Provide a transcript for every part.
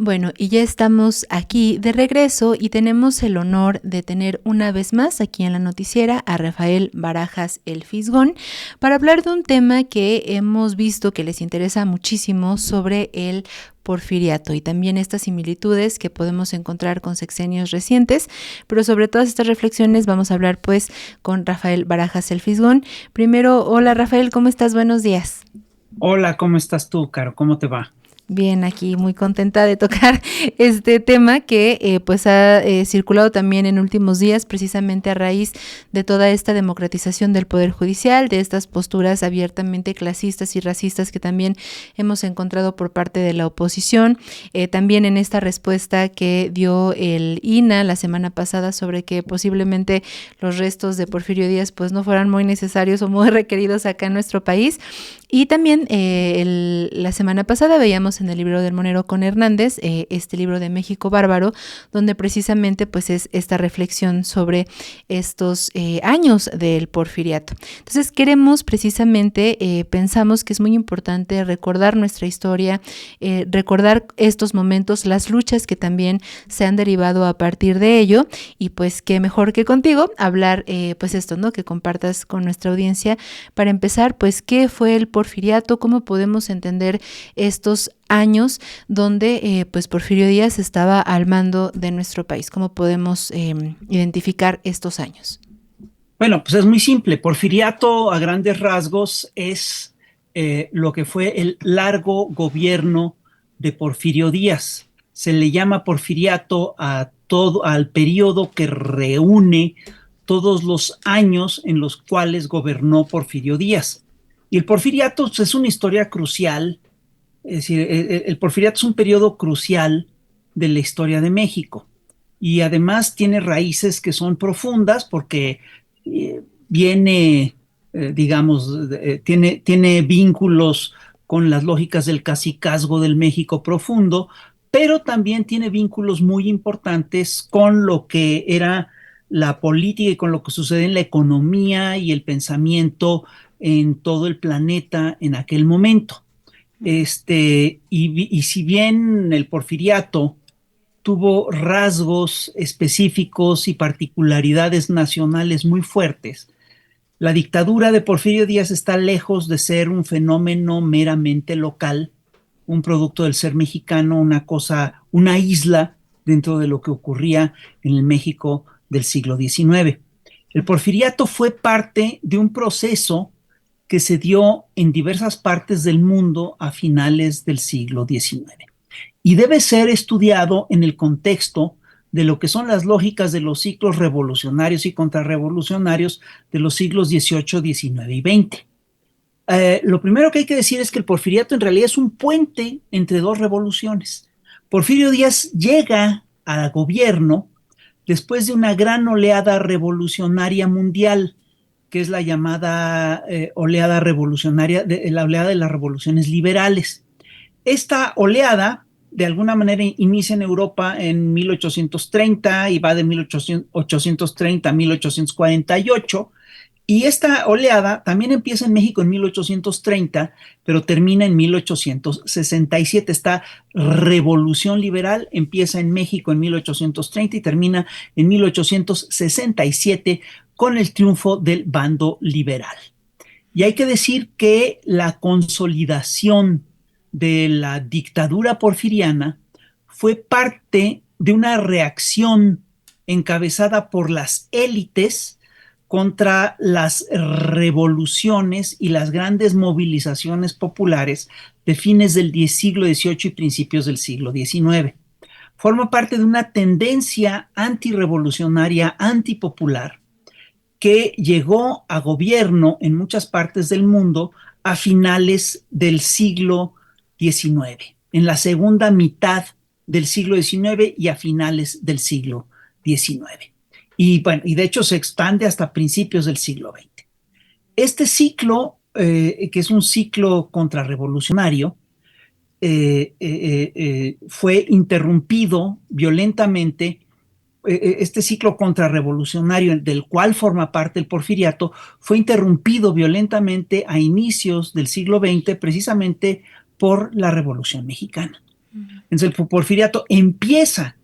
Bueno, y ya estamos aquí de regreso y tenemos el honor de tener una vez más aquí en la noticiera a Rafael Barajas el Fisgón para hablar de un tema que hemos visto que les interesa muchísimo sobre el porfiriato y también estas similitudes que podemos encontrar con sexenios recientes, pero sobre todas estas reflexiones vamos a hablar pues con Rafael Barajas el Fisgón. Primero, hola Rafael, ¿cómo estás? Buenos días. Hola, ¿cómo estás tú, Caro? ¿Cómo te va? Bien, aquí muy contenta de tocar este tema que pues ha circulado también en últimos días precisamente a raíz de toda esta democratización del Poder Judicial, de estas posturas abiertamente clasistas y racistas que también hemos encontrado por parte de la oposición, también en esta respuesta que dio el INAH la semana pasada sobre que posiblemente los restos de Porfirio Díaz pues no fueran muy necesarios o muy requeridos acá en nuestro país. Y también la semana pasada veíamos en el libro del Monero con Hernández, este libro de México Bárbaro, donde precisamente pues es esta reflexión sobre estos años del porfiriato. Entonces queremos precisamente, pensamos que es muy importante recordar nuestra historia, recordar estos momentos, las luchas que también se han derivado a partir de ello, y pues qué mejor que contigo hablar pues esto, ¿no? Que compartas con nuestra audiencia para empezar, pues qué fue el porfiriato, cómo podemos entender estos años donde pues Porfirio Díaz estaba al mando de nuestro país. ¿Cómo podemos identificar estos años? Bueno, pues es muy simple. Porfiriato, a grandes rasgos, es lo que fue el largo gobierno de Porfirio Díaz. Se le llama porfiriato a todo, al periodo que reúne todos los años en los cuales gobernó Porfirio Díaz. Y el porfiriato pues, es una historia crucial. Es decir, el porfiriato es un periodo crucial de la historia de México y además tiene raíces que son profundas porque viene, digamos, tiene vínculos con las lógicas del cacicazgo del México profundo, pero también tiene vínculos muy importantes con lo que era la política y con lo que sucede en la economía y el pensamiento en todo el planeta en aquel momento. Y si bien el porfiriato tuvo rasgos específicos y particularidades nacionales muy fuertes, la dictadura de Porfirio Díaz está lejos de ser un fenómeno meramente local, un producto del ser mexicano, una cosa, una isla dentro de lo que ocurría en el México del siglo XIX. El porfiriato fue parte de un proceso que se dio en diversas partes del mundo a finales del siglo XIX y debe ser estudiado en el contexto de lo que son las lógicas de los ciclos revolucionarios y contrarrevolucionarios de los siglos XVIII, XIX y XX. Lo primero que hay que decir es que el porfiriato en realidad es un puente entre dos revoluciones. Porfirio Díaz llega al gobierno después de una gran oleada revolucionaria mundial, que es la llamada oleada revolucionaria, la oleada de las revoluciones liberales. Esta oleada, de alguna manera, inicia en Europa en 1830 y va de 1830 a 1848. Y esta oleada también empieza en México en 1830, pero termina en 1867. Esta revolución liberal empieza en México en 1830 y termina en 1867 con el triunfo del bando liberal. Y hay que decir que la consolidación de la dictadura porfiriana fue parte de una reacción encabezada por las élites contra las revoluciones y las grandes movilizaciones populares de fines del siglo XVIII y principios del siglo XIX. Forma parte de una tendencia antirrevolucionaria, antipopular, que llegó a gobierno en muchas partes del mundo a finales del siglo XIX, en la segunda mitad del siglo XIX y a finales del siglo XIX. Y bueno, y de hecho se expande hasta principios del siglo XX. Este ciclo, que es un ciclo contrarrevolucionario, fue interrumpido violentamente. Este ciclo contrarrevolucionario del cual forma parte el porfiriato fue interrumpido violentamente a inicios del siglo XX precisamente por la Revolución Mexicana. Entonces el porfiriato empieza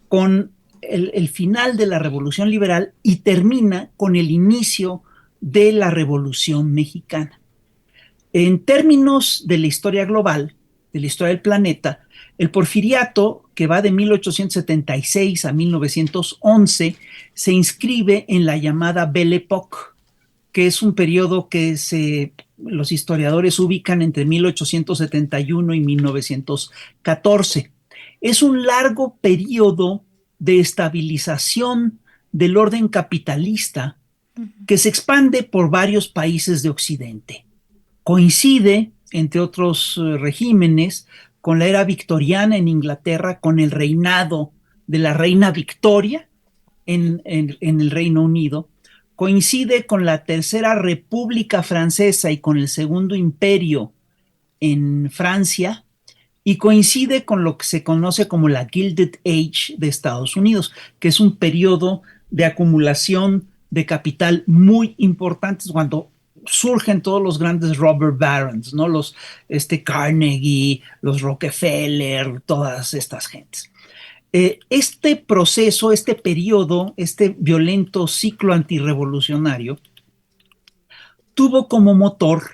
con el final de la Revolución Liberal y termina con el inicio de la Revolución Mexicana. En términos de la historia global, de la historia del planeta, el porfiriato, que va de 1876 a 1911, se inscribe en la llamada Belle Époque, que es un periodo que los historiadores ubican entre 1871 y 1914. Es un largo periodo de estabilización del orden capitalista que se expande por varios países de Occidente. Coincide, entre otros regímenes, con la era victoriana en Inglaterra, con el reinado de la reina Victoria en el Reino Unido, coincide con la Tercera República Francesa y con el Segundo Imperio en Francia, y coincide con lo que se conoce como la Gilded Age de Estados Unidos, que es un periodo de acumulación de capital muy importante cuando surgen todos los grandes robber barons, ¿no? Los Carnegie, los Rockefeller, todas estas gentes. Este proceso, este periodo, este violento ciclo antirrevolucionario, tuvo como motor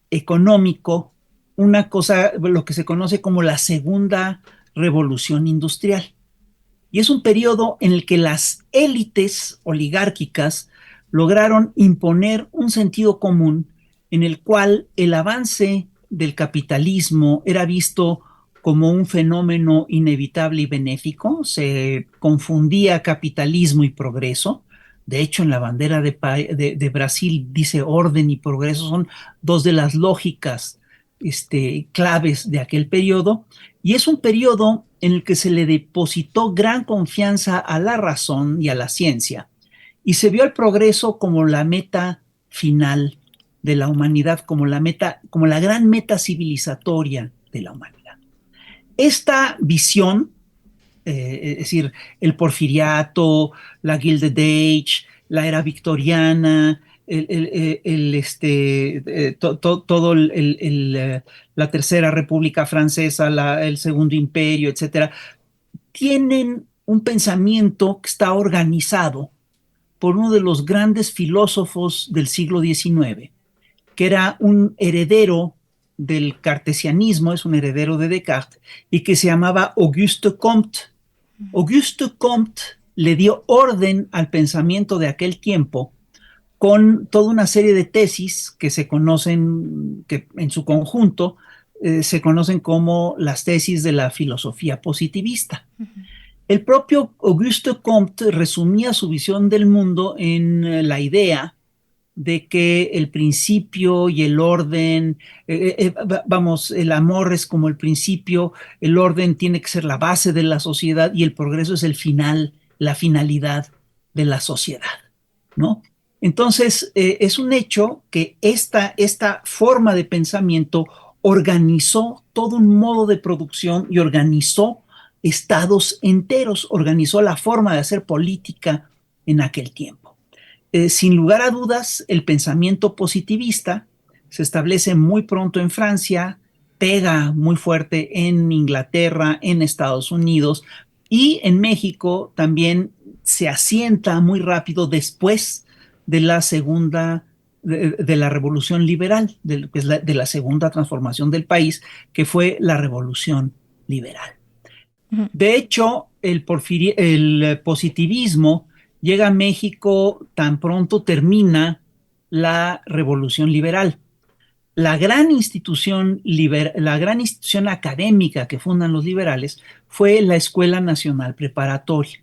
económico una cosa, lo que se conoce como la segunda revolución industrial. Y es un periodo en el que las élites oligárquicas lograron imponer un sentido común en el cual el avance del capitalismo era visto como un fenómeno inevitable y benéfico. Se confundía capitalismo y progreso. De hecho, en la bandera de Brasil dice orden y progreso, son dos de las lógicas claves de aquel periodo. Y es un periodo en el que se le depositó gran confianza a la razón y a la ciencia, y se vio el progreso como la meta final de la humanidad, como la gran meta civilizatoria de la humanidad. Esta visión, es decir, el porfiriato, la Gilded Age, la era victoriana, todo la Tercera República Francesa, el Segundo Imperio, etcétera, tienen un pensamiento que está organizado por uno de los grandes filósofos del siglo XIX, que era un heredero del cartesianismo, es un heredero de Descartes, y que se llamaba Auguste Comte. Auguste Comte le dio orden al pensamiento de aquel tiempo con toda una serie de tesis que se conocen, que en su conjunto se conocen como las tesis de la filosofía positivista. El propio Auguste Comte resumía su visión del mundo en la idea de que el principio y el orden, el amor es como el principio, el orden tiene que ser la base de la sociedad y el progreso es el final, la finalidad de la sociedad, ¿no? Entonces, es un hecho que esta forma de pensamiento organizó todo un modo de producción y organizó estados enteros, organizó la forma de hacer política en aquel tiempo. Sin lugar a dudas, el pensamiento positivista se establece muy pronto en Francia, pega muy fuerte en Inglaterra, en Estados Unidos, y en México también se asienta muy rápido después de la revolución liberal, de la segunda transformación del país, que fue la revolución liberal. De hecho, el positivismo llega a México tan pronto termina la revolución liberal. La gran institución académica que fundan los liberales fue la Escuela Nacional Preparatoria.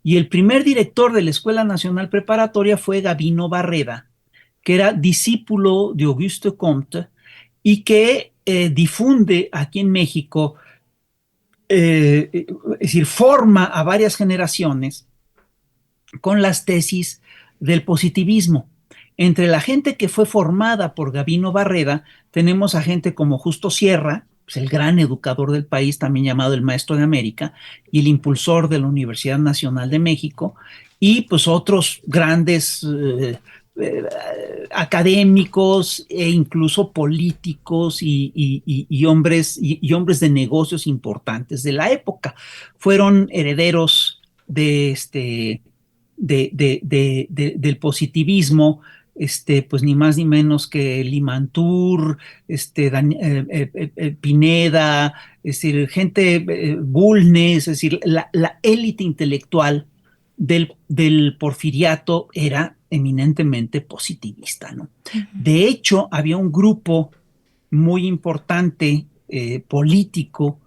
Y el primer director de la Escuela Nacional Preparatoria fue Gabino Barreda, que era discípulo de Auguste Comte y que difunde aquí en México, es decir, forma a varias generaciones con las tesis del positivismo. Entre la gente que fue formada por Gabino Barreda, tenemos a gente como Justo Sierra, pues el gran educador del país, también llamado el Maestro de América, y el impulsor de la Universidad Nacional de México, y pues otros grandes académicos e incluso políticos y hombres de negocios importantes de la época. Fueron herederos de del positivismo, pues ni más ni menos que Limantour, Pineda, es decir, gente, Bulnes, es decir, la élite intelectual del porfiriato era eminentemente positivista, ¿no? De hecho, había un grupo muy importante político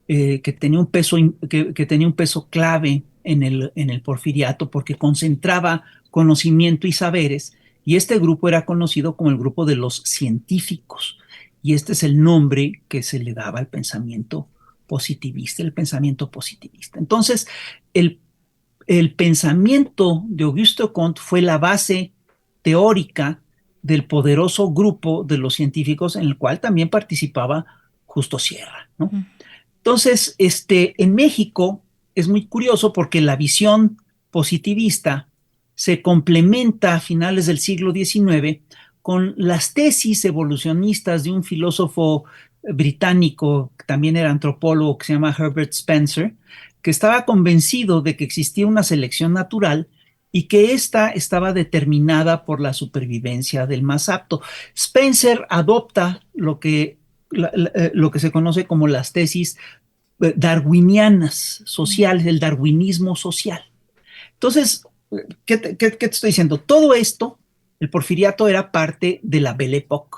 que tenía un peso clave en el porfiriato porque concentraba conocimiento y saberes, y este grupo era conocido como el grupo de los científicos, y este es el nombre que se le daba al pensamiento positivista, el pensamiento positivista. Entonces, el, el pensamiento de Auguste Comte fue la base teórica del poderoso grupo de los científicos en el cual también participaba Justo Sierra, ¿no? Entonces, en México es muy curioso porque la visión positivista se complementa a finales del siglo XIX con las tesis evolucionistas de un filósofo británico, que también era antropólogo, que se llama Herbert Spencer, que estaba convencido de que existía una selección natural y que ésta estaba determinada por la supervivencia del más apto. Spencer adopta lo que se conoce como las tesis darwinianas sociales, el darwinismo social. Entonces, ¿qué te estoy diciendo? Todo esto, el porfiriato era parte de la Belle Époque.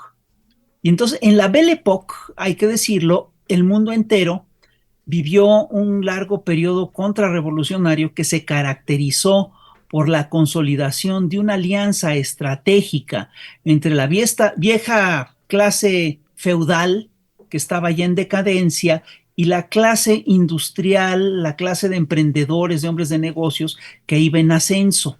Y entonces, en la Belle Époque, hay que decirlo, el mundo entero vivió un largo periodo contrarrevolucionario que se caracterizó por la consolidación de una alianza estratégica entre la vieja clase feudal que estaba ya en decadencia y la clase industrial, la clase de emprendedores, de hombres de negocios que iba en ascenso.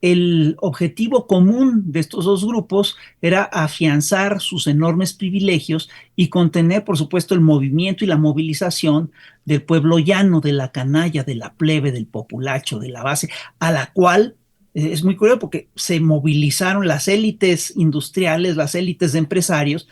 El objetivo común de estos dos grupos era afianzar sus enormes privilegios y contener, por supuesto, el movimiento y la movilización del pueblo llano, de la canalla, de la plebe, del populacho, de la base, a la cual es muy curioso porque se movilizaron las élites industriales, las élites de empresarios,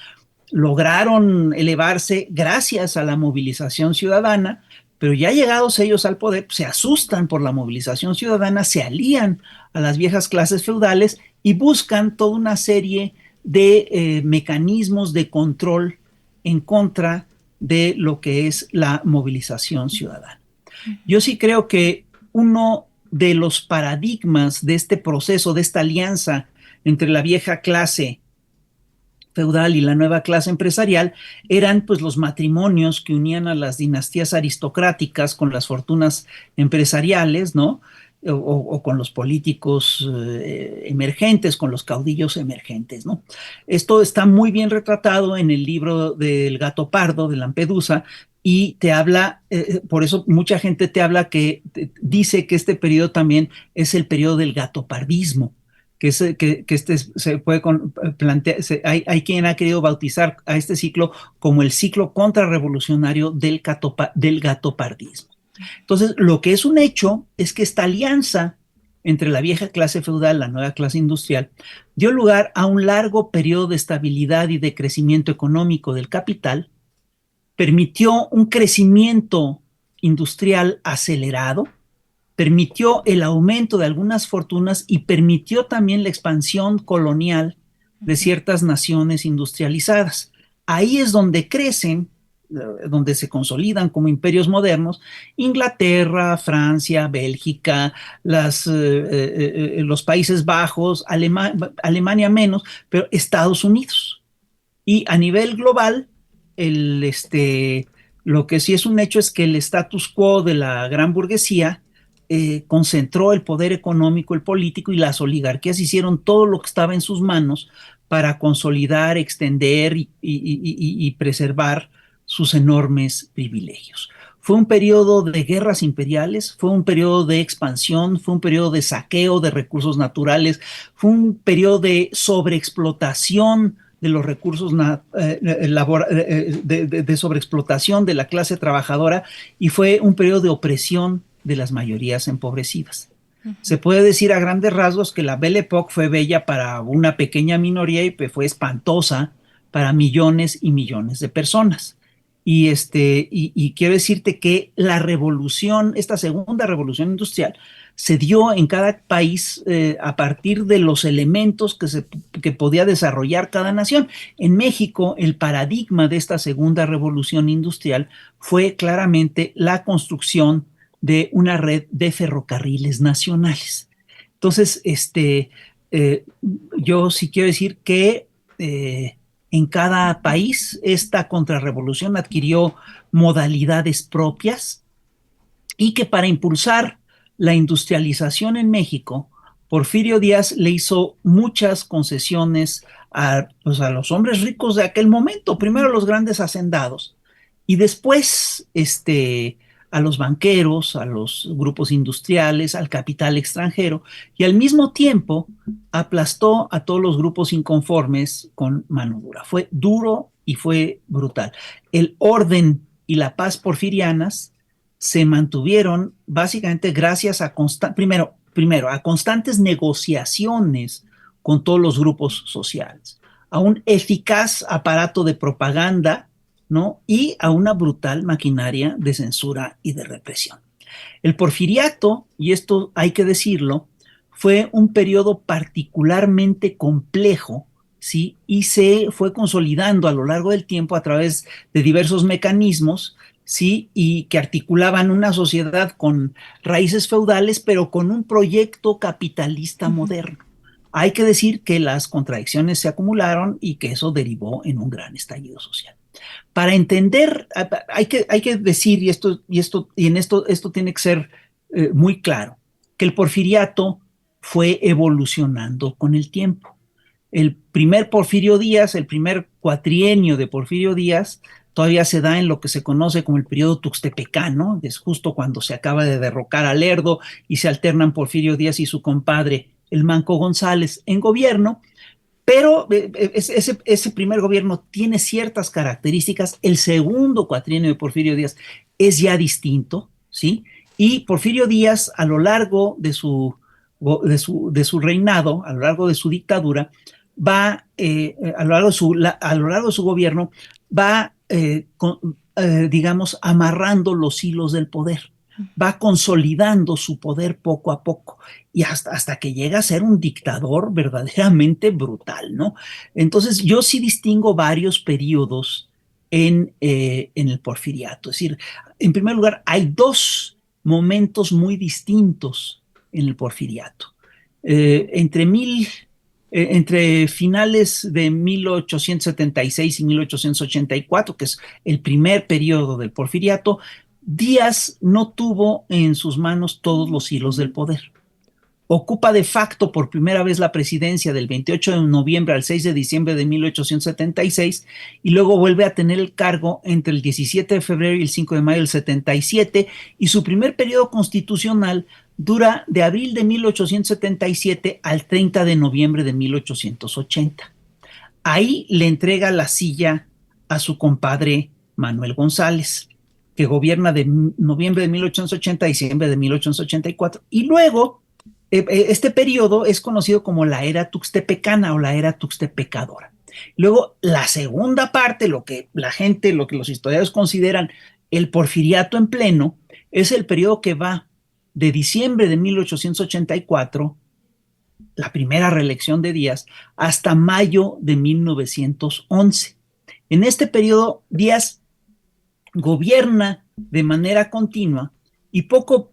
lograron elevarse gracias a la movilización ciudadana, pero ya llegados ellos al poder, se asustan por la movilización ciudadana, se alían a las viejas clases feudales y buscan toda una serie de mecanismos de control en contra de lo que es la movilización ciudadana. Yo sí creo que uno de los paradigmas de este proceso, de esta alianza entre la vieja clase feudal y la nueva clase empresarial eran pues los matrimonios que unían a las dinastías aristocráticas con las fortunas empresariales, ¿no? O con los políticos emergentes, con los caudillos emergentes, ¿no? Esto está muy bien retratado en el libro del Gato Pardo de Lampedusa y te habla, por eso mucha gente te habla dice que este periodo también es el periodo del gatopardismo, se puede plantear, hay quien ha querido bautizar a este ciclo como el ciclo contrarrevolucionario del gatopardismo. Entonces, lo que es un hecho es que esta alianza entre la vieja clase feudal y la nueva clase industrial dio lugar a un largo periodo de estabilidad y de crecimiento económico del capital, permitió un crecimiento industrial acelerado, permitió el aumento de algunas fortunas y permitió también la expansión colonial de ciertas naciones industrializadas. Ahí es donde crecen, donde se consolidan como imperios modernos, Inglaterra, Francia, Bélgica, los Países Bajos, Alemania menos, pero Estados Unidos. Y a nivel global, lo que sí es un hecho es que el status quo de la gran burguesía concentró el poder económico, el político, y las oligarquías hicieron todo lo que estaba en sus manos para consolidar, extender y preservar sus enormes privilegios. Fue un periodo de guerras imperiales, fue un periodo de expansión, fue un periodo de saqueo de recursos naturales, fue un periodo de sobreexplotación de los recursos de sobreexplotación de la clase trabajadora, y fue un periodo de opresión de las mayorías empobrecidas. Se puede decir a grandes rasgos que la Belle Époque fue bella para una pequeña minoría y fue espantosa para millones y millones de personas. Y quiero decirte que la revolución, esta segunda revolución industrial, se dio en cada país a partir de los elementos que podía desarrollar cada nación. En México, el paradigma de esta segunda revolución industrial fue claramente la construcción de una red de ferrocarriles nacionales. Entonces, yo sí quiero decir que en cada país esta contrarrevolución adquirió modalidades propias y que para impulsar la industrialización en México, Porfirio Díaz le hizo muchas concesiones pues a los hombres ricos de aquel momento, primero a los grandes hacendados y después a los banqueros, a los grupos industriales, al capital extranjero, y al mismo tiempo aplastó a todos los grupos inconformes con mano dura. Fue duro y fue brutal. El orden y la paz porfirianas se mantuvieron básicamente gracias a primero a constantes negociaciones con todos los grupos sociales, a un eficaz aparato de propaganda, ¿no? Y a una brutal maquinaria de censura y de represión. El porfiriato, y esto hay que decirlo, fue un periodo particularmente complejo, ¿sí? Y se fue consolidando a lo largo del tiempo a través de diversos mecanismos, ¿sí? Y que articulaban una sociedad con raíces feudales, pero con un proyecto capitalista moderno. Hay que decir que las contradicciones se acumularon y que eso derivó en un gran estallido social. Para entender, hay que decir, esto tiene que ser muy claro, que el porfiriato fue evolucionando con el tiempo. El primer Porfirio Díaz, el primer cuatrienio de Porfirio Díaz, todavía se da en lo que se conoce como el periodo tuxtepecano, es justo cuando se acaba de derrocar a Lerdo y se alternan Porfirio Díaz y su compadre, el Manco González, en gobierno. Pero ese primer gobierno tiene ciertas características. El segundo cuatrienio de Porfirio Díaz es ya distinto, ¿sí? Y Porfirio Díaz, a lo largo de su reinado, a lo largo de su dictadura, a lo largo de su gobierno, va, digamos, amarrando los hilos del poder, va consolidando su poder poco a poco y hasta que llega a ser un dictador verdaderamente brutal, ¿no? Entonces yo sí distingo varios periodos en el porfiriato. Es decir, en primer lugar, hay dos momentos muy distintos en el porfiriato. Entre finales de 1876 y 1884, que es el primer periodo del porfiriato, Díaz no tuvo en sus manos todos los hilos del poder. Ocupa de facto por primera vez la presidencia del 28 de noviembre al 6 de diciembre de 1876 y luego vuelve a tener el cargo entre el 17 de febrero y el 5 de mayo del 77 y su primer periodo constitucional dura de abril de 1877 al 30 de noviembre de 1880. Ahí le entrega la silla a su compadre Manuel González, que gobierna de noviembre de 1880 a diciembre de 1884. Y luego, este periodo es conocido como la era tuxtepecana o la era tuxtepecadora. Luego, la segunda parte, lo que los historiadores consideran el porfiriato en pleno, es el periodo que va de diciembre de 1884, la primera reelección de Díaz, hasta mayo de 1911. En este periodo, Díaz gobierna de manera continua y poco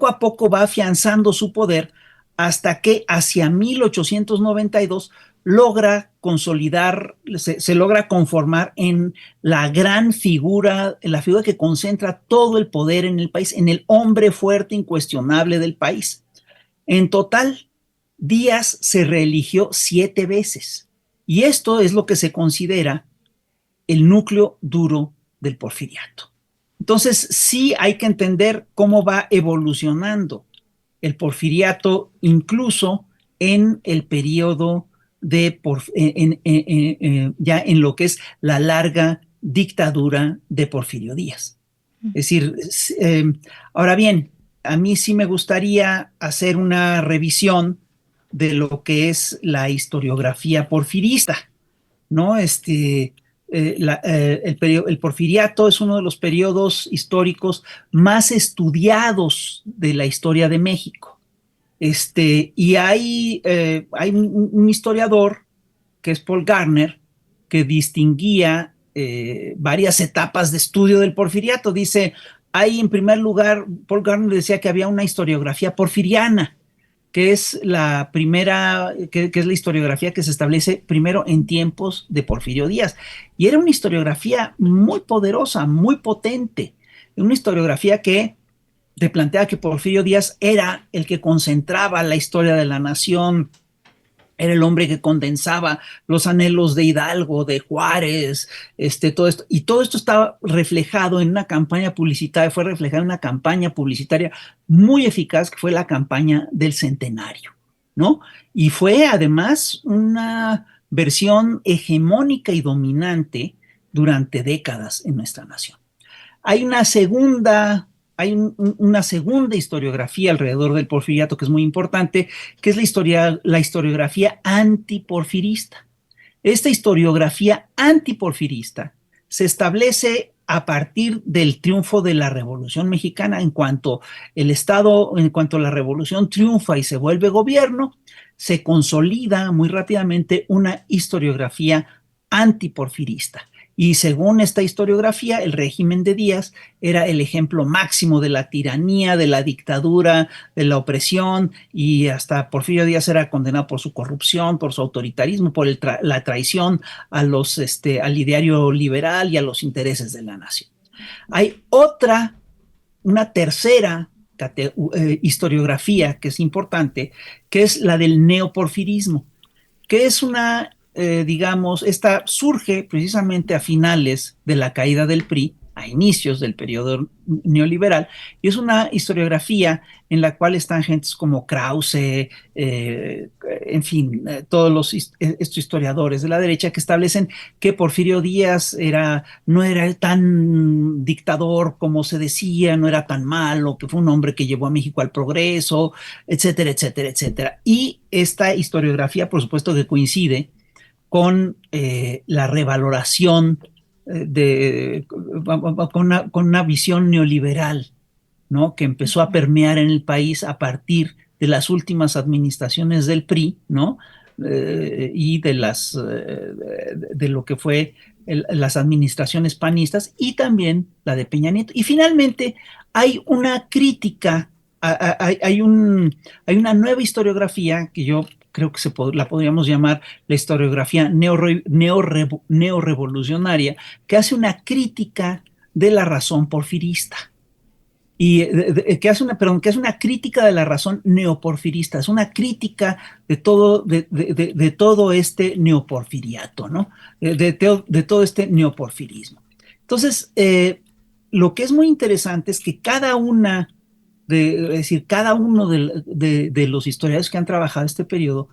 a poco va afianzando su poder hasta que hacia 1892 logra consolidar, se logra conformar en la gran figura, la figura que concentra todo el poder en el país, en el hombre fuerte incuestionable del país. En total, Díaz se reeligió 7 veces y esto es lo que se considera el núcleo duro del porfiriato. Entonces, sí hay que entender cómo va evolucionando el porfiriato, incluso en el periodo ya en lo que es la larga dictadura de Porfirio Díaz. Es decir, ahora bien, a mí sí me gustaría hacer una revisión de lo que es la historiografía porfirista, ¿no? El porfiriato es uno de los periodos históricos más estudiados de la historia de México. Y hay un historiador, que es Paul Garner, que distinguía varias etapas de estudio del porfiriato. Dice, hay en primer lugar, Paul Garner decía que había una historiografía porfiriana, que es la primera, que es la historiografía que se establece primero en tiempos de Porfirio Díaz. Y era una historiografía muy poderosa, muy potente, una historiografía que te plantea que Porfirio Díaz era el que concentraba la historia de la nación, era el hombre que condensaba los anhelos de Hidalgo, de Juárez, todo esto. Y todo esto estaba reflejado en una campaña publicitaria, fue reflejado en una campaña publicitaria muy eficaz, que fue la campaña del centenario, ¿no? Y fue además una versión hegemónica y dominante durante décadas en nuestra nación. Hay una segunda historiografía alrededor del porfiriato que es muy importante, que es la historiografía antiporfirista. Esta historiografía antiporfirista se establece a partir del triunfo de la Revolución Mexicana. En cuanto la Revolución triunfa y se vuelve gobierno, se consolida muy rápidamente una historiografía antiporfirista. Y según esta historiografía, el régimen de Díaz era el ejemplo máximo de la tiranía, de la dictadura, de la opresión, y hasta Porfirio Díaz era condenado por su corrupción, por su autoritarismo, por la traición al ideario liberal y a los intereses de la nación. Hay una tercera historiografía que es importante, que es la del neoporfirismo, que es esta surge precisamente a finales de la caída del PRI, a inicios del periodo neoliberal, y es una historiografía en la cual están gentes como Krause, en fin, todos estos historiadores de la derecha que establecen que Porfirio Díaz no era tan dictador como se decía, no era tan malo, que fue un hombre que llevó a México al progreso, etcétera, etcétera, etcétera. Y esta historiografía, por supuesto, que coincide con la revaloración con una visión neoliberal, ¿no? Que empezó a permear en el país a partir de las últimas administraciones del PRI, ¿no? Y de lo que fue las administraciones panistas y también la de Peña Nieto. Y finalmente hay una crítica, hay una nueva historiografía que yo creo que la podríamos llamar la historiografía neorevolucionaria, que hace una crítica de la razón porfirista. Y que hace una crítica de la razón neoporfirista, es una crítica de todo este neoporfiriato, ¿no? De todo este neoporfirismo. Entonces, lo que es muy interesante es que cada uno de los historiadores que han trabajado este periodo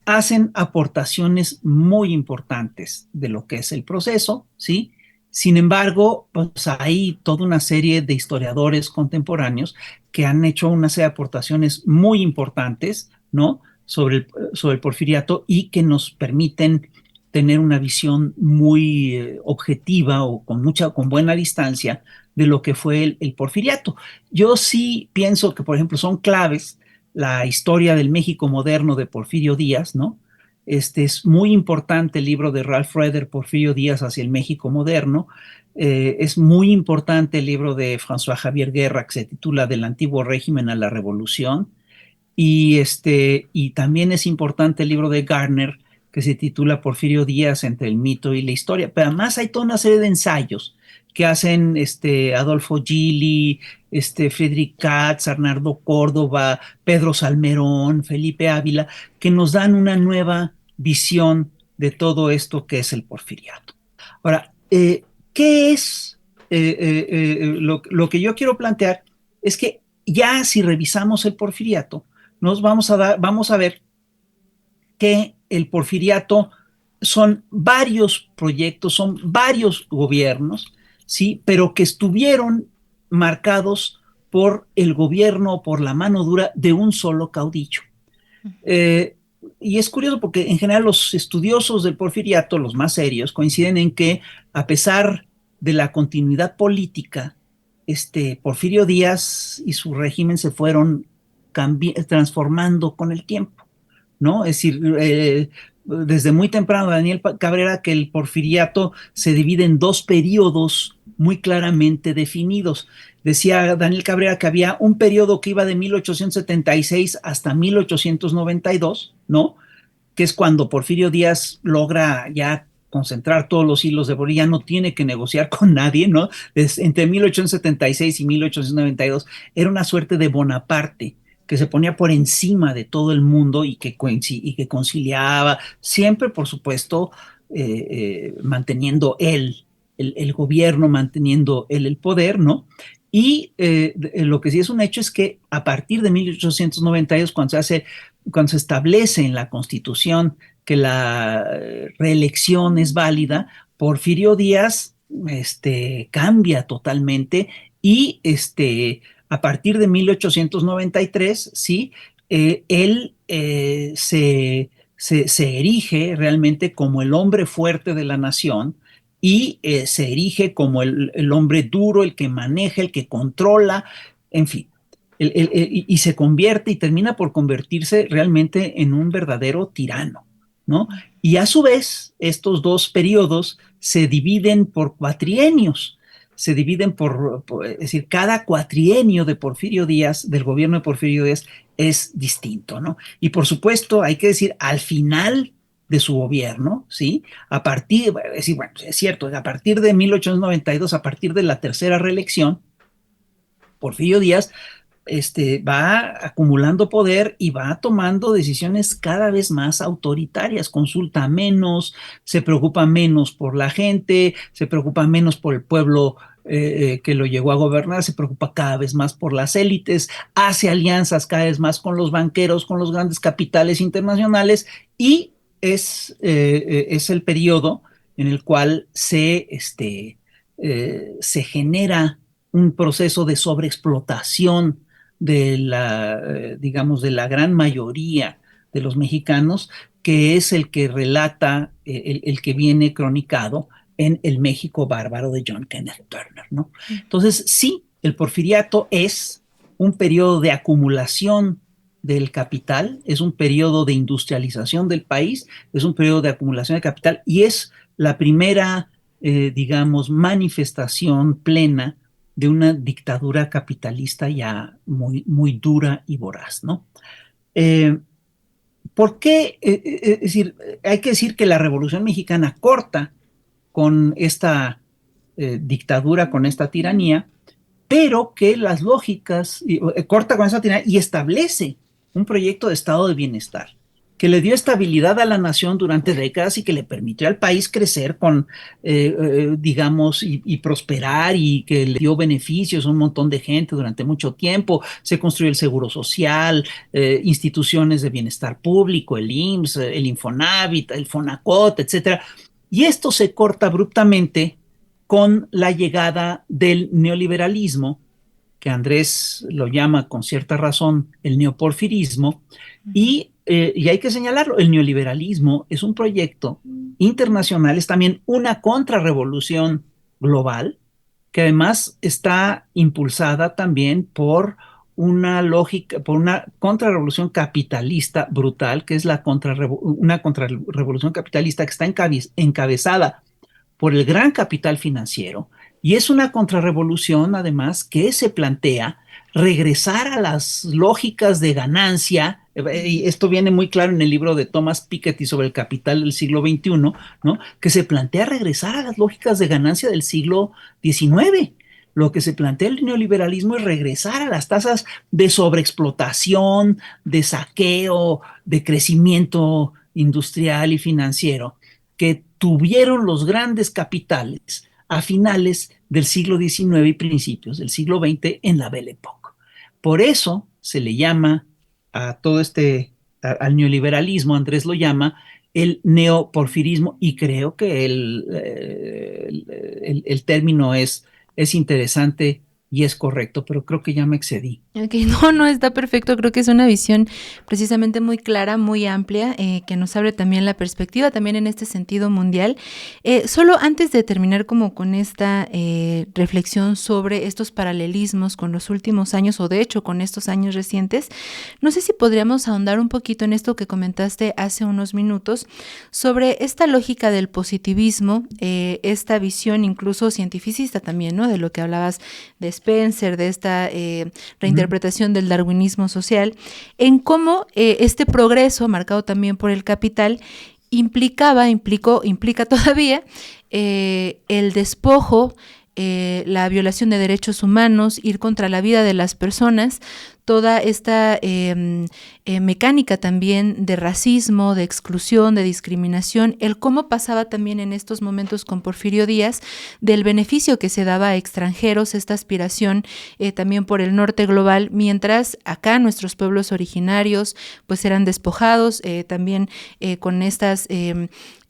hacen aportaciones muy importantes de lo que es el proceso, ¿sí? Sin embargo, pues hay toda una serie de historiadores contemporáneos que han hecho una serie de aportaciones muy importantes, ¿no? Sobre el porfiriato y que nos permiten tener una visión muy objetiva o con buena distancia de lo que fue el porfiriato. Yo sí pienso que, por ejemplo, son claves la historia del México moderno de Porfirio Díaz, ¿no? Es muy importante el libro de Ralph Roeder, Porfirio Díaz hacia el México moderno. Es muy importante el libro de François Javier Guerra, que se titula Del antiguo régimen a la revolución. Y también es importante el libro de Garner, que se titula Porfirio Díaz entre el mito y la historia. Pero además hay toda una serie de ensayos que hacen Adolfo Gili, Friedrich Katz, Arnaldo Córdoba, Pedro Salmerón, Felipe Ávila, que nos dan una nueva visión de todo esto que es el porfiriato. Ahora, ¿qué es? Lo que yo quiero plantear es que ya si revisamos el porfiriato, vamos a ver que el porfiriato son varios proyectos, son varios gobiernos, ¿sí? Pero que estuvieron marcados por el gobierno, por la mano dura de un solo caudillo. Eh, y es curioso porque en general los estudiosos del porfiriato, los más serios, coinciden en que a pesar de la continuidad política, Porfirio Díaz y su régimen se fueron transformando con el tiempo, ¿no? Es decir, desde muy temprano Daniel Cabrera que el porfiriato se divide en dos periodos muy claramente definidos. Decía Daniel Cabrera que había un periodo que iba de 1876 hasta 1892, ¿no? Que es cuando Porfirio Díaz logra ya concentrar todos los hilos de poder, ya no tiene que negociar con nadie, ¿no? Entre 1876 y 1892 era una suerte de Bonaparte que se ponía por encima de todo el mundo y que conciliaba, siempre, por supuesto, manteniendo el gobierno, manteniendo él el poder, ¿no? Y lo que sí es un hecho es que a partir de 1892, cuando se establece en la Constitución que la reelección es válida, Porfirio Díaz cambia totalmente y a partir de 1893, ¿sí? Él se erige realmente como el hombre fuerte de la nación y se erige como el hombre duro, el que maneja, el que controla, en fin. Y se convierte y termina por convertirse realmente en un verdadero tirano, ¿no? Y a su vez, estos dos periodos se dividen por cuatrienios, se dividen es decir, cada cuatrienio de Porfirio Díaz, del gobierno de Porfirio Díaz, es distinto, ¿no? Y por supuesto, hay que decir, al final de su gobierno, ¿sí? Es decir, bueno, es cierto, a partir de 1892, a partir de la tercera reelección, Porfirio Díaz va acumulando poder y va tomando decisiones cada vez más autoritarias, consulta menos, se preocupa menos por la gente, se preocupa menos por el pueblo que lo llegó a gobernar, se preocupa cada vez más por las élites, hace alianzas cada vez más con los banqueros, con los grandes capitales internacionales y es el periodo en el cual se genera un proceso de sobreexplotación digamos, de la gran mayoría de los mexicanos, que es el que relata, el que viene cronicado en El México Bárbaro de John Kenneth Turner, ¿no? Entonces, sí, el porfiriato es un periodo de acumulación del capital, es un periodo de industrialización del país, es un periodo de acumulación de capital y es la primera, digamos, manifestación plena de una dictadura capitalista ya muy, muy dura y voraz, ¿no? ¿Por qué? Es decir, hay que decir que la Revolución Mexicana corta con esta dictadura, con esta tiranía, pero que las lógicas, corta con esa tiranía y establece un proyecto de estado de bienestar que le dio estabilidad a la nación durante décadas y que le permitió al país crecer digamos, y prosperar y que le dio beneficios a un montón de gente durante mucho tiempo. Se construyó el Seguro Social, instituciones de bienestar público, el IMSS, el Infonavit, el Fonacot, etcétera. Y esto se corta abruptamente con la llegada del neoliberalismo, que Andrés lo llama con cierta razón el neoporfirismo, y hay que señalarlo, el neoliberalismo es un proyecto internacional, es también una contrarrevolución global, que además está impulsada también por una lógica, por una contrarrevolución capitalista brutal, que es una contrarrevolución capitalista que está encabezada por el gran capital financiero, y es una contrarrevolución, además, que se plantea regresar a las lógicas de ganancia, y esto viene muy claro en el libro de Thomas Piketty sobre el capital del siglo XXI, ¿no? Que se plantea regresar a las lógicas de ganancia del siglo XIX. Lo que se plantea el neoliberalismo es regresar a las tasas de sobreexplotación, de saqueo, de crecimiento industrial y financiero que tuvieron los grandes capitales a finales del siglo XIX y principios del siglo XX en la Belle Époque. Por eso se le llama a todo al neoliberalismo, Andrés lo llama el neoporfirismo, y creo que el término es interesante y es correcto, pero creo que ya me excedí. Ok, no, no, está perfecto. Creo que es una visión precisamente muy clara, muy amplia, que nos abre también la perspectiva, también en este sentido mundial. Solo antes de terminar como con esta reflexión sobre estos paralelismos con los últimos años, o de hecho con estos años recientes, no sé si podríamos ahondar un poquito en esto que comentaste hace unos minutos, sobre esta lógica del positivismo, esta visión incluso cientificista también, ¿no? De lo que hablabas de Spencer, de esta reinterpretación del darwinismo social, en cómo este progreso, marcado también por el capital, implica todavía el despojo, la violación de derechos humanos, ir contra la vida de las personas, toda esta mecánica también de racismo, de exclusión, de discriminación, el cómo pasaba también en estos momentos con Porfirio Díaz del beneficio que se daba a extranjeros, esta aspiración también por el norte global, mientras acá nuestros pueblos originarios pues eran despojados, también con estas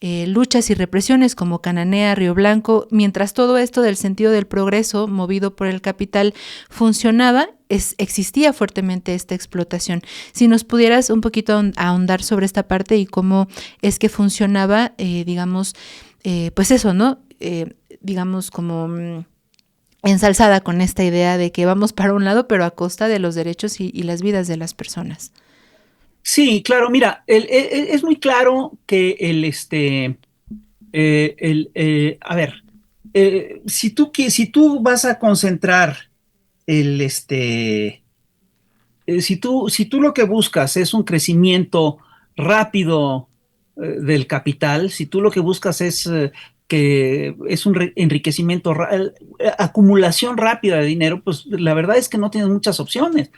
luchas y represiones como Cananea, Río Blanco, mientras todo esto del sentido del progreso movido por el capital funcionaba, existía fuertemente esta explotación. Si nos pudieras un poquito ahondar sobre esta parte y cómo es que funcionaba, digamos, pues eso, ¿no? Digamos como ensalzada con esta idea de que vamos para un lado, pero a costa de los derechos y las vidas de las personas. Sí, claro, mira, es muy claro que a ver, si tú vas a concentrar el, si tú lo que buscas es un crecimiento rápido del capital, si tú lo que buscas es que es un enriquecimiento, acumulación rápida de dinero, pues la verdad es que no tienes muchas opciones.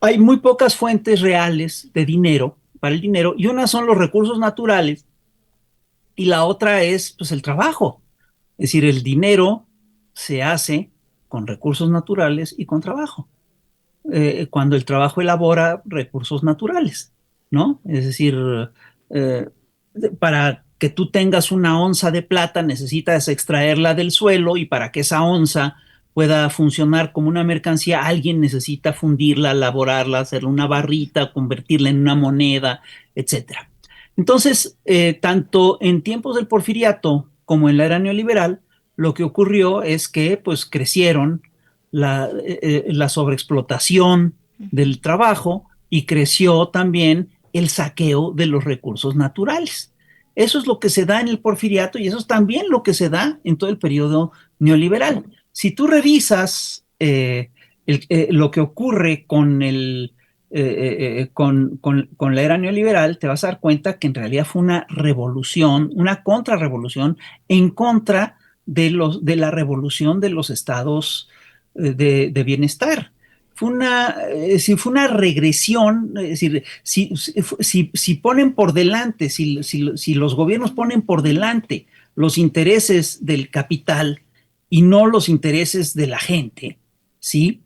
Hay muy pocas fuentes reales de dinero para el dinero y una son los recursos naturales y la otra es pues el trabajo. Es decir, el dinero se hace con recursos naturales y con trabajo. Cuando el trabajo elabora recursos naturales, ¿no? Es decir, eh, para que tú tengas una onza de plata necesitas extraerla del suelo y para que esa onza pueda funcionar como una mercancía, alguien necesita fundirla, elaborarla, hacerle una barrita, convertirla en una moneda, etcétera. Entonces, tanto en tiempos del porfiriato como en la era neoliberal, lo que ocurrió es que pues crecieron la sobreexplotación del trabajo y creció también el saqueo de los recursos naturales. Eso es lo que se da en el porfiriato y eso es también lo que se da en todo el periodo neoliberal. Si tú revisas lo que ocurre con la era neoliberal, te vas a dar cuenta que en realidad fue una revolución, una contrarrevolución en contra de la revolución de los estados de bienestar. Fue una regresión, es decir, si ponen por delante, si los gobiernos ponen por delante los intereses del capital y no los intereses de la gente, ¿sí?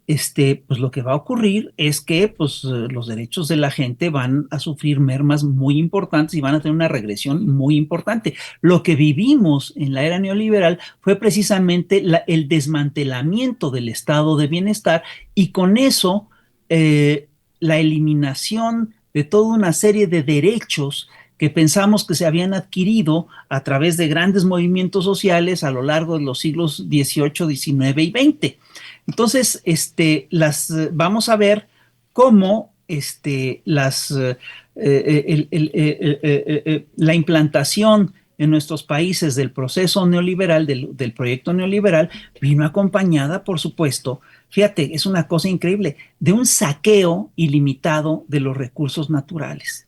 Pues lo que va a ocurrir es que pues, los derechos de la gente van a sufrir mermas muy importantes y van a tener una regresión muy importante. Lo que vivimos en la era neoliberal fue precisamente el desmantelamiento del estado de bienestar y con eso la eliminación de toda una serie de derechos que pensamos que se habían adquirido a través de grandes movimientos sociales a lo largo de los siglos XVIII, XIX y XX. Entonces, vamos a ver cómo la implantación en nuestros países del proceso neoliberal, del proyecto neoliberal, vino acompañada, por supuesto, fíjate, es una cosa increíble, de un saqueo ilimitado de los recursos naturales.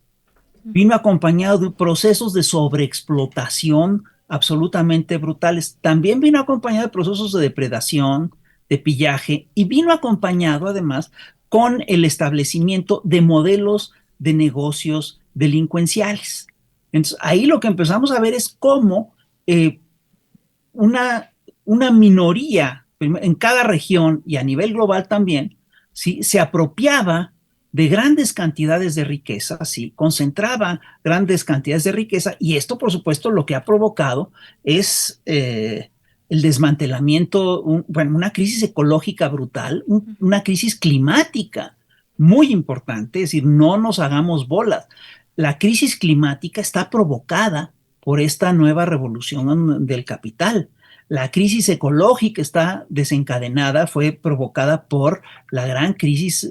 Vino acompañado de procesos de sobreexplotación absolutamente brutales. También vino acompañado de procesos de depredación, de pillaje, y vino acompañado además con el establecimiento de modelos de negocios delincuenciales. Entonces, ahí lo que empezamos a ver es cómo una, una minoría en cada región y a nivel global también, ¿sí? Se apropiaba de grandes cantidades de riqueza, ¿sí? Concentraba grandes cantidades de riqueza y esto, por supuesto, lo que ha provocado es el desmantelamiento, bueno, una crisis ecológica brutal, una crisis climática muy importante, es decir, no nos hagamos bolas. La crisis climática está provocada por esta nueva revolución del capital. La crisis ecológica está desencadenada, fue provocada por la gran crisis,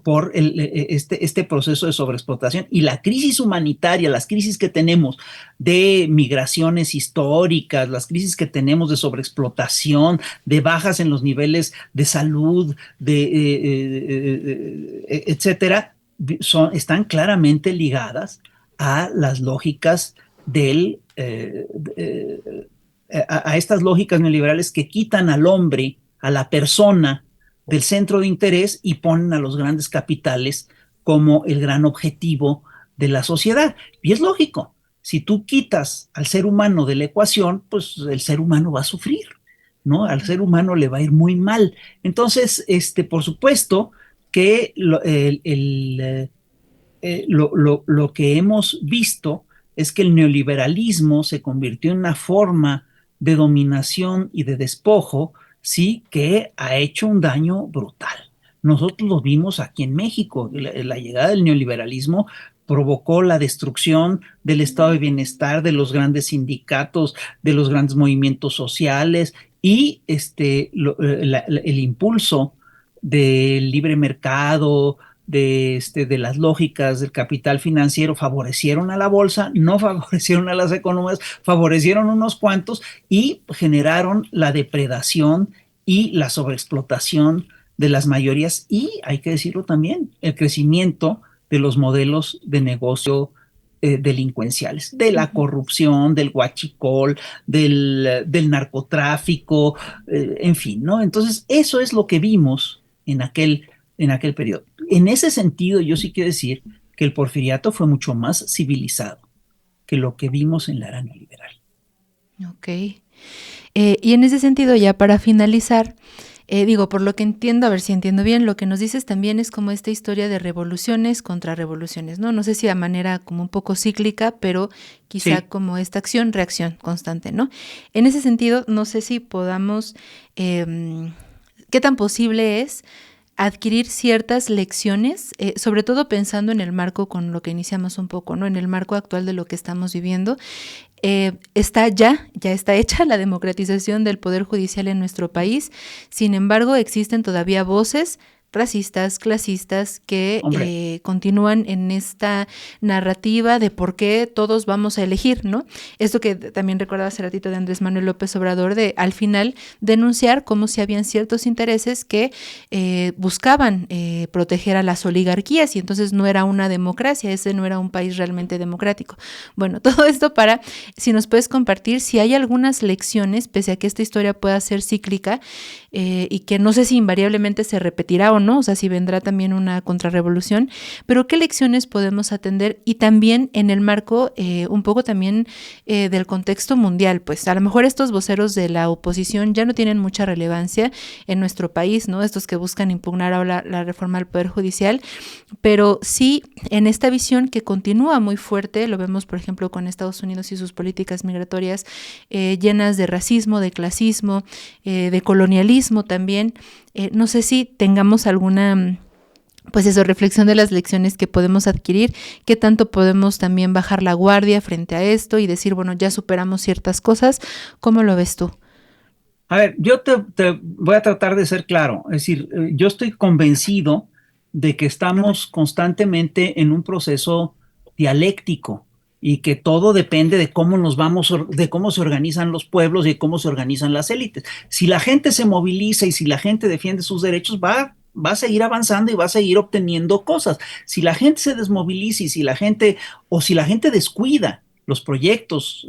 por este proceso de sobreexplotación. Y la crisis humanitaria, las crisis que tenemos de migraciones históricas, las crisis que tenemos de sobreexplotación, de bajas en los niveles de salud, etcétera, están claramente ligadas a las lógicas del a estas lógicas neoliberales que quitan al hombre, a la persona, del centro de interés y ponen a los grandes capitales como el gran objetivo de la sociedad. Y es lógico, si tú quitas al ser humano de la ecuación, pues el ser humano va a sufrir, ¿no? Al ser humano le va a ir muy mal. Entonces, por supuesto que lo que hemos visto es que el neoliberalismo se convirtió en una forma de dominación y de despojo, sí, que ha hecho un daño brutal. Nosotros lo vimos aquí en México. La llegada del neoliberalismo provocó la destrucción del estado de bienestar, de los grandes sindicatos, de los grandes movimientos sociales y el impulso del libre mercado, de las lógicas del capital financiero favorecieron a la bolsa, no favorecieron a las economías, favorecieron unos cuantos y generaron la depredación y la sobreexplotación de las mayorías y, hay que decirlo también, el crecimiento de los modelos de negocio delincuenciales, de la corrupción, del huachicol, del narcotráfico, en fin, ¿no? Entonces, eso es lo que vimos en aquel periodo. En ese sentido, yo sí quiero decir que el porfiriato fue mucho más civilizado que lo que vimos en la era neoliberal. Ok. Y en ese sentido, ya para finalizar, digo, por lo que entiendo, a ver si entiendo bien, lo que nos dices también es como esta historia de revoluciones contra revoluciones, ¿no? No sé si de manera como un poco cíclica, pero quizá sí, como esta acción-reacción constante, ¿no? En ese sentido, no sé si podamos, ¿qué tan posible es adquirir ciertas lecciones, sobre todo pensando en el marco con lo que iniciamos un poco, ¿no? En el marco actual de lo que estamos viviendo, ya está hecha la democratización del Poder Judicial en nuestro país. Sin embargo, existen todavía voces racistas, clasistas, que continúan en esta narrativa de por qué todos vamos a elegir, ¿no? Esto que también recordaba hace ratito de Andrés Manuel López Obrador, de al final denunciar como si habían ciertos intereses que buscaban proteger a las oligarquías y entonces no era una democracia, ese no era un país realmente democrático. Bueno, todo esto para, si nos puedes compartir, si hay algunas lecciones, pese a que esta historia pueda ser cíclica y que no sé si invariablemente se repetirá o no, o sea, si vendrá también una contrarrevolución, pero qué lecciones podemos atender y también en el marco un poco también del contexto mundial, pues a lo mejor estos voceros de la oposición ya no tienen mucha relevancia en nuestro país, ¿no? Estos que buscan impugnar ahora la reforma al Poder Judicial, pero sí en esta visión que continúa muy fuerte, lo vemos por ejemplo con Estados Unidos y sus políticas migratorias llenas de racismo, de clasismo, de colonialismo también. No sé si tengamos alguna, pues eso, reflexión de las lecciones que podemos adquirir, qué tanto podemos también bajar la guardia frente a esto y decir, bueno, ya superamos ciertas cosas. ¿Cómo lo ves tú? A ver, yo te voy a tratar de ser claro. Es decir, yo estoy convencido de que estamos constantemente en un proceso dialéctico y que todo depende de cómo de cómo se organizan los pueblos y de cómo se organizan las élites. Si la gente se moviliza y si la gente defiende sus derechos, va a seguir avanzando y va a seguir obteniendo cosas. Si la gente se desmoviliza y si la gente descuida los proyectos,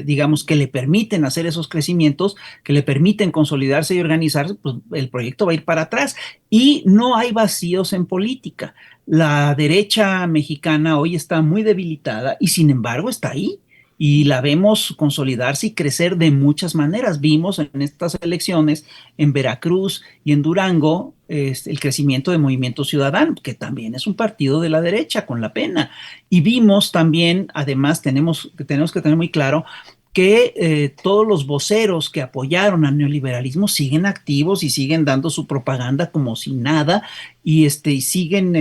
digamos, que le permiten hacer esos crecimientos, que le permiten consolidarse y organizarse, pues el proyecto va a ir para atrás. Y no hay vacíos en política. La derecha mexicana hoy está muy debilitada y sin embargo está ahí. Y la vemos consolidarse y crecer de muchas maneras. Vimos en estas elecciones en Veracruz y en Durango el crecimiento de Movimiento Ciudadano, que también es un partido de la derecha con la pena. Y vimos también, además, tenemos que tener muy claro que todos los voceros que apoyaron al neoliberalismo siguen activos y siguen dando su propaganda como si nada, y siguen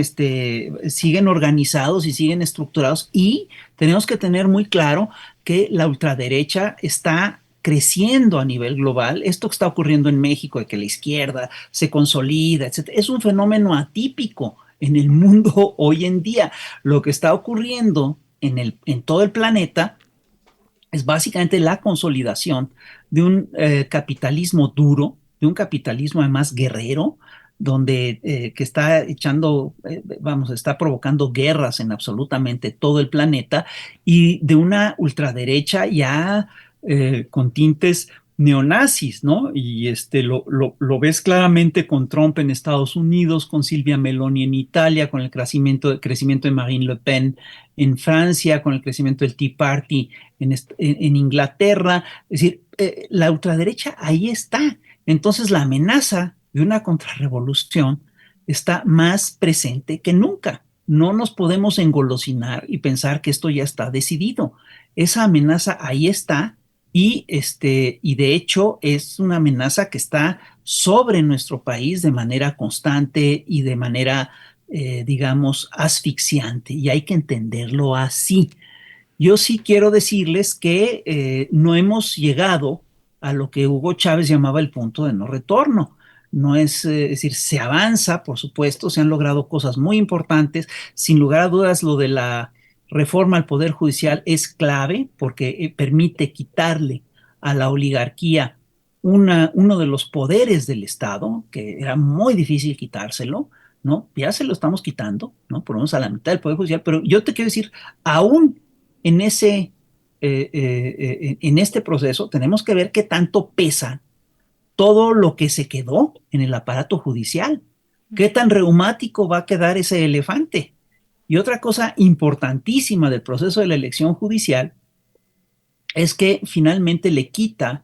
organizados y siguen estructurados, y tenemos que tener muy claro que la ultraderecha está creciendo a nivel global. Esto que está ocurriendo en México, de que la izquierda se consolida, etcétera, es un fenómeno atípico en el mundo hoy en día. Lo que está ocurriendo en todo el planeta es básicamente la consolidación de un capitalismo duro, de un capitalismo además guerrero, donde que está está provocando guerras en absolutamente todo el planeta, y de una ultraderecha ya con tintes neonazis, ¿no? Y lo ves claramente con Trump en Estados Unidos, con Silvia Meloni en Italia, con el crecimiento de Marine Le Pen en Francia, con el crecimiento del Tea Party en Inglaterra. Es decir, la ultraderecha ahí está. Entonces la amenaza de una contrarrevolución está más presente que nunca. No nos podemos engolosinar y pensar que esto ya está decidido. Esa amenaza ahí está, y de hecho es una amenaza que está sobre nuestro país de manera constante y de manera, digamos, asfixiante, y hay que entenderlo así. Yo sí quiero decirles que no hemos llegado a lo que Hugo Chávez llamaba el punto de no retorno. No es decir, se avanza, por supuesto, se han logrado cosas muy importantes. Sin lugar a dudas, lo de la reforma al Poder Judicial es clave porque permite quitarle a la oligarquía uno de los poderes del Estado, que era muy difícil quitárselo, ¿no? Ya se lo estamos quitando, ¿no? Por lo menos a la mitad del Poder Judicial, pero yo te quiero decir, aún en en este proceso tenemos que ver qué tanto pesa todo lo que se quedó en el aparato judicial, qué tan reumático va a quedar ese elefante. Y otra cosa importantísima del proceso de la elección judicial es que finalmente le quita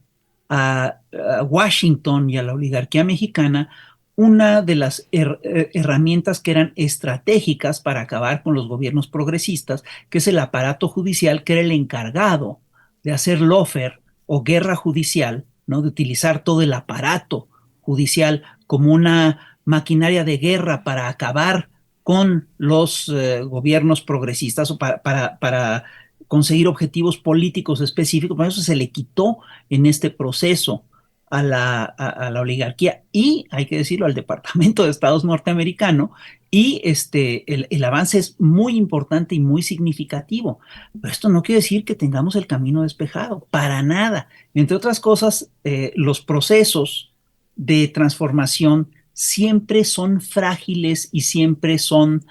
a Washington y a la oligarquía mexicana una de las herramientas que eran estratégicas para acabar con los gobiernos progresistas, que es el aparato judicial, que era el encargado de hacer lawfare o guerra judicial, ¿no? De utilizar todo el aparato judicial como una maquinaria de guerra para acabar con los gobiernos progresistas, o para conseguir objetivos políticos específicos. Por eso se le quitó en este proceso a la oligarquía, y hay que decirlo, al Departamento de Estados norteamericano, y el avance es muy importante y muy significativo. Pero esto no quiere decir que tengamos el camino despejado, para nada. Entre otras cosas, los procesos de transformación siempre son frágiles y siempre son,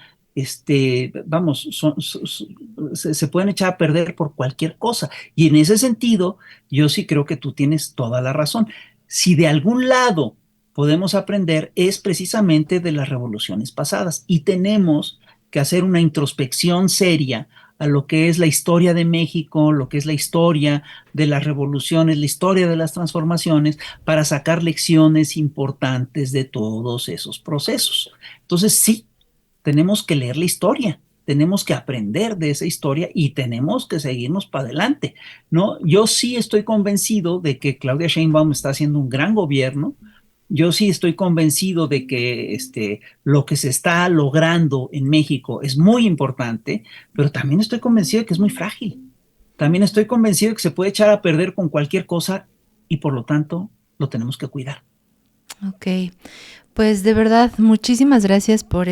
vamos, se pueden echar a perder por cualquier cosa. Y en ese sentido, yo sí creo que tú tienes toda la razón. Si de algún lado podemos aprender, es precisamente de las revoluciones pasadas, y tenemos que hacer una introspección seria a lo que es la historia de México, lo que es la historia de las revoluciones, la historia de las transformaciones, para sacar lecciones importantes de todos esos procesos. Entonces, sí, tenemos que leer la historia, tenemos que aprender de esa historia y tenemos que seguirnos para adelante, ¿no? Yo sí estoy convencido de que Claudia Sheinbaum está haciendo un gran gobierno. Yo sí estoy convencido de que lo que se está logrando en México es muy importante, pero también estoy convencido de que es muy frágil. También estoy convencido de que se puede echar a perder con cualquier cosa, y por lo tanto lo tenemos que cuidar. Ok, pues de verdad, muchísimas gracias por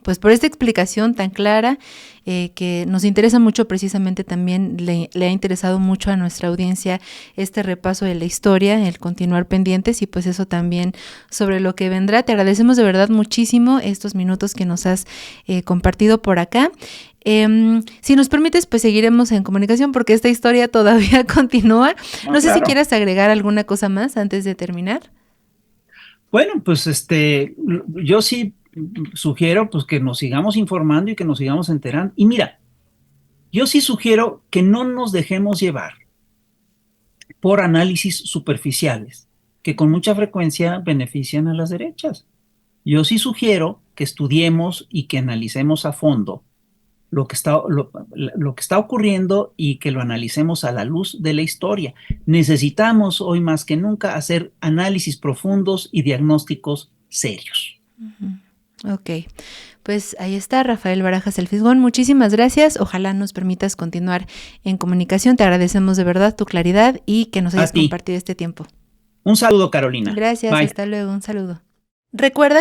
pues por esta explicación tan clara, que nos interesa mucho. Precisamente también le ha interesado mucho a nuestra audiencia este repaso de la historia, el continuar pendientes, y pues eso también sobre lo que vendrá. Te agradecemos de verdad muchísimo estos minutos que nos has compartido por acá. Si nos permites, pues seguiremos en comunicación porque esta historia todavía continúa. No sé si quieras agregar alguna cosa más antes de terminar. Bueno, pues yo sí sugiero pues que nos sigamos informando y que nos sigamos enterando. Y mira, yo sí sugiero que no nos dejemos llevar por análisis superficiales que con mucha frecuencia benefician a las derechas. Yo sí sugiero que estudiemos y que analicemos a fondo lo que está ocurriendo y que lo analicemos a la luz de la historia. Necesitamos hoy más que nunca hacer análisis profundos y diagnósticos serios. Ok, pues ahí está Rafael Barajas El Fisgón, muchísimas gracias, ojalá nos permitas continuar en comunicación, te agradecemos de verdad tu claridad y que nos hayas compartido este tiempo. Un saludo, Carolina. Gracias, Bye. hasta luego, un saludo. Recuerda